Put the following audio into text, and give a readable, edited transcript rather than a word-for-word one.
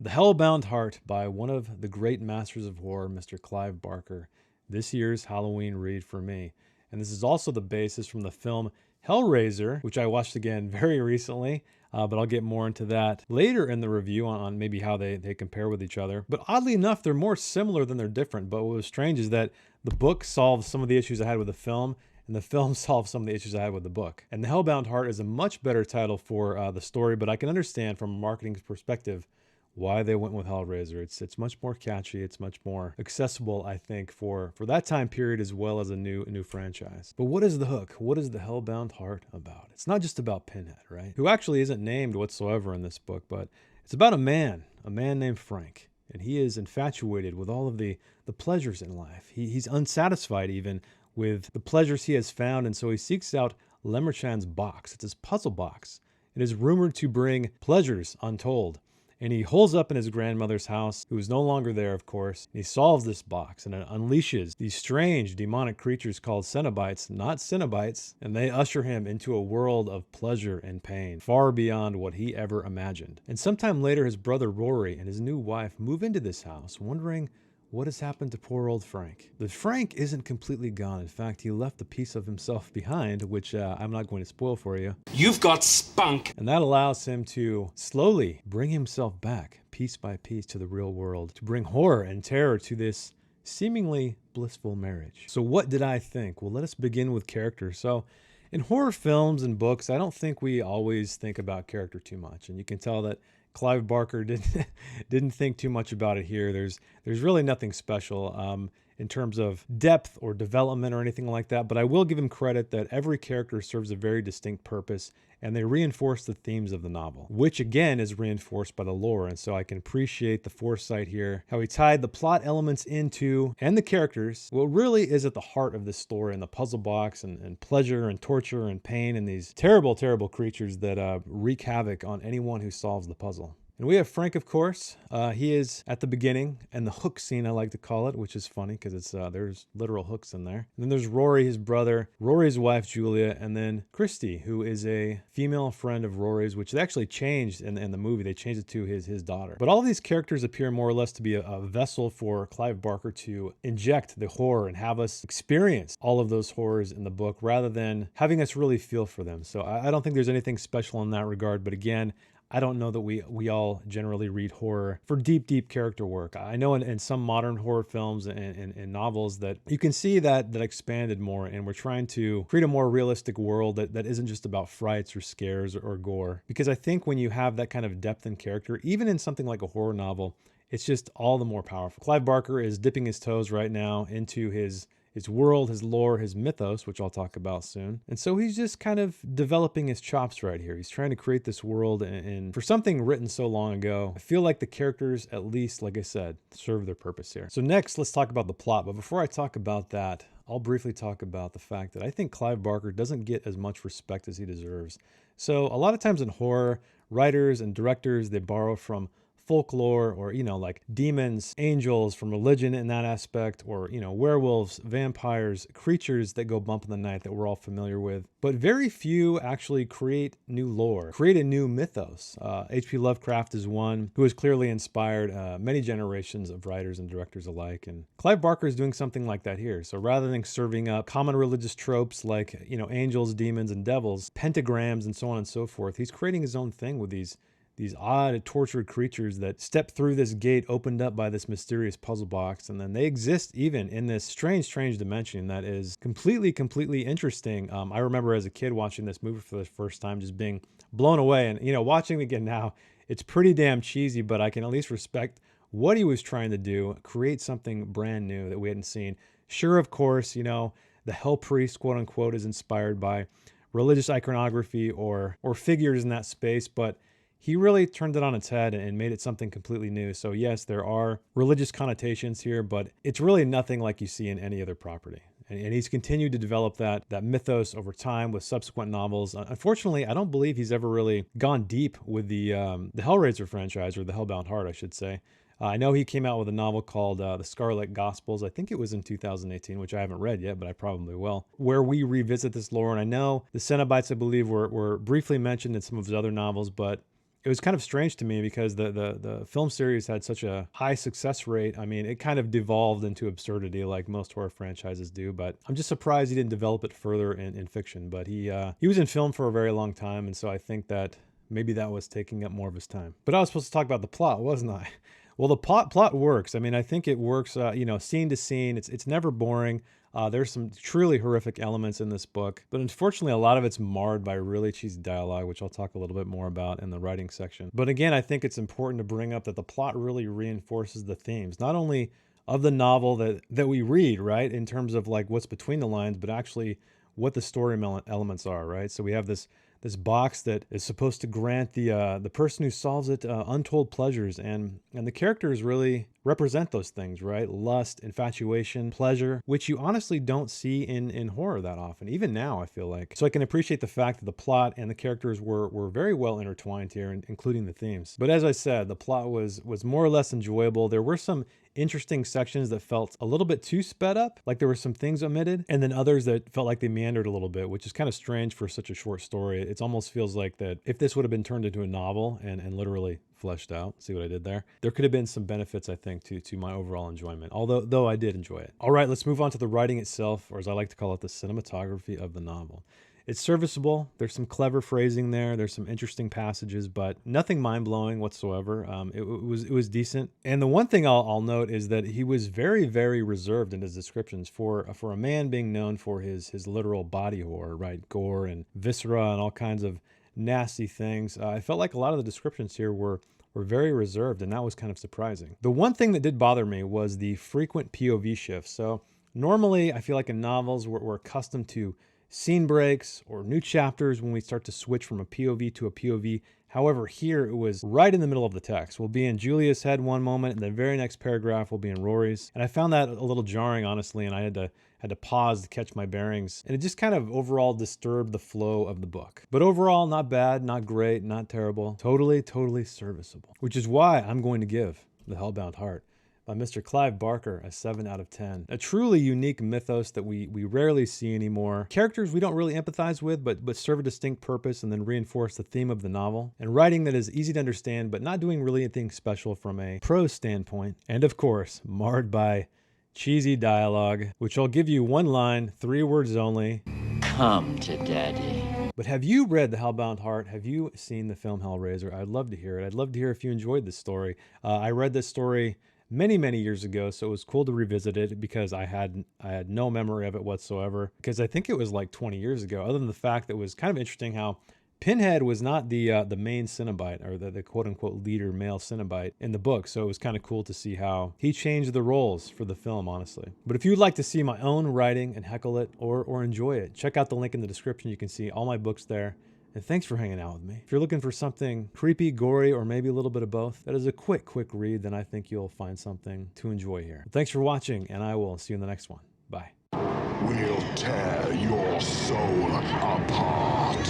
The Hellbound Heart by one of the great masters of horror, Mr. Clive Barker. This year's Halloween read for me. And this is also the basis from the film Hellraiser, which I watched again very recently, but I'll get more into that later in the review on maybe how they compare with each other. But oddly enough, they're more similar than they're different. But what was strange is that the book solves some of the issues I had with the film, and the film solves some of the issues I had with the book. And The Hellbound Heart is a much better title for the story, but I can understand from a marketing perspective why they went with Hellraiser. It's much more catchy. It's much more accessible, I think, for that time period as well as a new franchise. But what is the hook? What is the Hellbound Heart about? It's not just about Pinhead, right? Who actually isn't named whatsoever in this book, but it's about a man named Frank. And he is infatuated with all of the pleasures in life. He's unsatisfied even with the pleasures he has found, and so he seeks out Lemerchand's box. It's his puzzle box. It is rumored to bring pleasures untold. And he holes up in his grandmother's house, who is no longer there, of course. He solves this box, and it unleashes these strange demonic creatures called Cenobites, not Cenobites, and they usher him into a world of pleasure and pain, far beyond what he ever imagined. And sometime later, his brother Rory and his new wife move into this house, wondering what has happened to poor old Frank. But Frank isn't completely gone. In fact, he left a piece of himself behind, which I'm not going to spoil for you. You've got spunk! And that allows him to slowly bring himself back, piece by piece, to the real world, to bring horror and terror to this seemingly blissful marriage. So what did I think? Well, let us begin with character. So in horror films and books, I don't think we always think about character too much. And you can tell that Clive Barker didn't think too much about it here. There's really nothing special in terms of depth or development or anything like that, but I will give him credit that every character serves a very distinct purpose, and they reinforce the themes of the novel, which again is reinforced by the lore. And so I can appreciate the foresight here, how he tied the plot elements into, and the characters, what really is at the heart of this story, and the puzzle box, and pleasure and torture and pain, and these terrible, terrible creatures that wreak havoc on anyone who solves the puzzle. And we have Frank, of course. He is at the beginning, and the hook scene, I like to call it, which is funny because it's there's literal hooks in there. And then there's Rory, his brother, Rory's wife, Julia, and then Christy, who is a female friend of Rory's, which they actually changed in the movie. They changed it to his daughter. But all of these characters appear more or less to be a vessel for Clive Barker to inject the horror and have us experience all of those horrors in the book rather than having us really feel for them. So I don't think there's anything special in that regard. But again, I don't know that we all generally read horror for deep character work. I know in some modern horror films and novels that you can see that expanded more, and we're trying to create a more realistic world that isn't just about frights or scares or gore. Because I think when you have that kind of depth in character, even in something like a horror novel, it's just all the more powerful. Clive Barker is dipping his toes right now into his world, his lore, his mythos, which I'll talk about soon. And so he's just kind of developing his chops right here. He's trying to create this world, and for something written so long ago, I feel like the characters, at least, like I said, serve their purpose here. So next, let's talk about the plot. But before I talk about that, I'll briefly talk about the fact that I think Clive Barker doesn't get as much respect as he deserves. So a lot of times in horror, writers and directors, they borrow from folklore, or like demons, angels, from religion in that aspect, or werewolves, vampires, creatures that go bump in the night that we're all familiar with. But very few actually create new lore, create a new mythos. H.P. Lovecraft is one who has clearly inspired many generations of writers and directors alike, and Clive Barker is doing something like that here. So rather than serving up common religious tropes like angels, demons, and devils, pentagrams, and so on and so forth, he's creating his own thing with these odd, tortured creatures that step through this gate opened up by this mysterious puzzle box. And then they exist even in this strange dimension that is completely interesting. I remember as a kid watching this movie for the first time, just being blown away. And, watching it again now, it's pretty damn cheesy, but I can at least respect what he was trying to do, create something brand new that we hadn't seen. Sure, of course, the Hell Priest, quote unquote, is inspired by religious iconography or figures in that space, but he really turned it on its head and made it something completely new. So yes, there are religious connotations here, but it's really nothing like you see in any other property. And he's continued to develop that mythos over time with subsequent novels. Unfortunately, I don't believe he's ever really gone deep with the Hellraiser franchise, or the Hellbound Heart, I should say. I know he came out with a novel called The Scarlet Gospels. I think it was in 2018, which I haven't read yet, but I probably will, where we revisit this lore. And I know the Cenobites, I believe, were briefly mentioned in some of his other novels, but it was kind of strange to me because the film series had such a high success rate. I mean, it kind of devolved into absurdity like most horror franchises do, but I'm just surprised he didn't develop it further in fiction. But he was in film for a very long time, and so I think that maybe that was taking up more of his time. But I was supposed to talk about the plot, wasn't I? Well, the plot works. I mean, I think it works, scene to scene. It's never boring. There's some truly horrific elements in this book, but unfortunately, a lot of it's marred by really cheesy dialogue, which I'll talk a little bit more about in the writing section. But again, I think it's important to bring up that the plot really reinforces the themes, not only of the novel that we read, right, in terms of like what's between the lines, but actually what the story elements are, right? So we have this box that is supposed to grant the person who solves it untold pleasures, and the characters really represent those things, right? Lust, infatuation, pleasure, which you honestly don't see in horror that often, even now, I feel like. So I can appreciate the fact that the plot and the characters were very well intertwined here, including the themes. But as I said, the plot was more or less enjoyable. There were some interesting sections that felt a little bit too sped up, like there were some things omitted, and then others that felt like they meandered a little bit, which is kind of strange for such a short story. It almost feels like that if this would have been turned into a novel and literally fleshed out, see what I did there? There could have been some benefits, I think, to my overall enjoyment, though I did enjoy it. All right, let's move on to the writing itself, or as I like to call it, the cinematography of the novel. It's serviceable. There's some clever phrasing there. There's some interesting passages, but nothing mind-blowing whatsoever. It was decent. And the one thing I'll note is that he was very, very reserved in his descriptions for a man being known for his literal body horror, right? Gore and viscera and all kinds of nasty things. I felt like a lot of the descriptions here were very reserved, and that was kind of surprising. The one thing that did bother me was the frequent POV shifts. So normally, I feel like in novels, we're accustomed to scene breaks or new chapters when we start to switch from a POV to a POV. However, here it was right in the middle of the text. We'll be in Julia's head one moment, and the very next paragraph will be in Rory's. And I found that a little jarring, honestly, and I had to pause to catch my bearings. And it just kind of overall disturbed the flow of the book. But overall, not bad, not great, not terrible. Totally, totally serviceable. Which is why I'm going to give The Hellbound Heart by Mr. Clive Barker a 7 out of 10. A truly unique mythos that we rarely see anymore. Characters we don't really empathize with, but serve a distinct purpose and then reinforce the theme of the novel. And writing that is easy to understand, but not doing really anything special from a prose standpoint. And of course, marred by cheesy dialogue, which I'll give you one line, 3 words only. Come to daddy. But have you read The Hellbound Heart? Have you seen the film Hellraiser? I'd love to hear it. I'd love to hear if you enjoyed this story. I read this story many years ago, so it was cool to revisit it because I had no memory of it whatsoever, because I think it was like 20 years ago, other than the fact that it was kind of interesting how Pinhead was not the main Cenobite, or the quote-unquote leader male Cenobite in the book, so it was kind of cool to see how he changed the roles for the film, honestly. But if you'd like to see my own writing and heckle it or enjoy it, check out the link in the description. You can see all my books there. And thanks for hanging out with me. If you're looking for something creepy, gory, or maybe a little bit of both, that is a quick read, then I think you'll find something to enjoy here. Thanks for watching, and I will see you in the next one. Bye. We'll tear your soul apart.